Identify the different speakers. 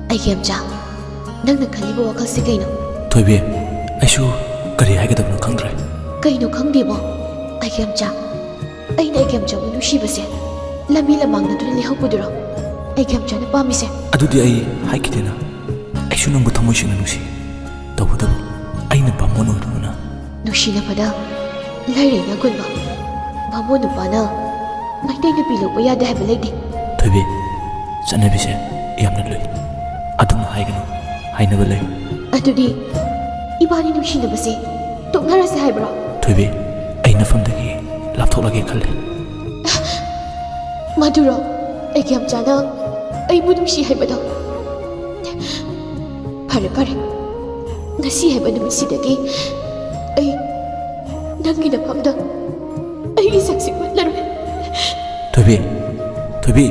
Speaker 1: ꯑꯩꯒꯤ ꯌꯥꯝꯆꯥ ꯅꯪꯅ ꯈꯜꯂꯤꯕ ꯋꯥꯈꯜꯁꯤ ꯀꯩꯅꯣ?
Speaker 2: ꯊꯣꯏꯕꯤ ꯑꯩꯁꯨ ꯀꯔꯤ ꯍꯥꯏꯒꯗꯕꯅꯣ ꯈꯪꯗ꯭ꯔꯦ꯫
Speaker 1: ꯀꯩꯅꯣ ꯈꯪꯗꯦꯕꯣ ꯑꯩꯒꯤ ꯌꯥꯝꯆꯥ? ꯑꯩꯅ ꯑꯩꯒꯤ ꯌꯥꯝꯆꯥꯕꯨ ꯅꯨꯡꯁꯤꯕꯁꯦ ꯂꯝꯕꯤ ꯂꯝꯃꯥꯡꯅꯗꯨꯅ ꯂꯩꯍꯧꯕꯗꯨꯔꯣ ꯑꯩꯒꯤ ꯌꯥꯝꯆꯥꯅ ꯄꯥꯝꯃꯤꯁꯦ?
Speaker 2: ꯑꯗꯨꯗꯤ ꯑꯩ ꯍꯥꯏꯈꯤꯗꯦꯅ ꯑꯩꯁꯨ ꯅꯪꯕꯨ ꯊꯃꯣꯏ ꯁꯦꯡꯅ ꯅꯨꯡꯁꯤ, ꯇꯧꯕꯇꯕꯨ ꯑꯩꯅ ꯕꯥꯃꯣꯟ ꯑꯣꯏꯔꯨꯕꯅ
Speaker 1: ꯅꯨꯡꯁꯤꯅꯕꯗ ꯂꯩꯔꯩꯅ ꯒꯨꯟꯕ ꯕꯥꯃꯣꯟ ꯅꯨꯄꯥꯅ ꯃꯩꯇꯩ ꯅꯨꯄꯤ ꯂꯧꯕ ꯌꯥꯗꯦ ꯍꯥꯏꯕ ꯂꯩꯇꯦ꯫
Speaker 2: ꯊꯣꯏꯕꯤ ꯆꯠꯅꯕꯤꯁꯦ ꯌꯥꯝꯅ ꯂꯨꯏ, ꯑꯗꯨꯝ ꯍꯥꯏꯒꯅꯨ, ꯍꯥꯏꯅꯕ ꯂꯩ꯫
Speaker 1: ꯑꯗꯨꯗꯤ 이반이 ꯅꯨꯡꯁꯤꯅꯕꯁꯦ ꯇꯣꯛꯅꯔꯁꯦ ꯍꯥꯏꯕ꯭ꯔꯣ?
Speaker 2: ꯊꯣꯏꯕꯤ ꯑꯩ ꯅꯐꯝꯗꯒꯤ ꯂꯥꯞꯊꯣꯛꯂꯒꯦ ꯈꯜꯂꯦ꯫
Speaker 1: ꯃꯗꯨꯔꯣ ꯑꯩꯒꯤ ꯌꯥꯝꯆꯥꯅ ꯑꯩꯕꯨ ꯅꯨꯡꯁꯤ ꯍꯥꯏꯕꯗꯣ? ꯐꯔꯦ ꯐꯔꯦ, ꯉꯁꯤ ꯍꯥꯏꯕ ꯅꯨꯃꯤꯠꯁꯤꯗꯒꯤ ꯑꯩ ꯅꯪꯒꯤ ꯅꯐꯝꯗ ꯑꯩꯒꯤ ꯁꯛꯁꯤ ꯎꯠꯂꯔꯣꯏ꯫
Speaker 2: ꯊꯣꯏꯕꯤ ꯊꯣꯏꯕꯤ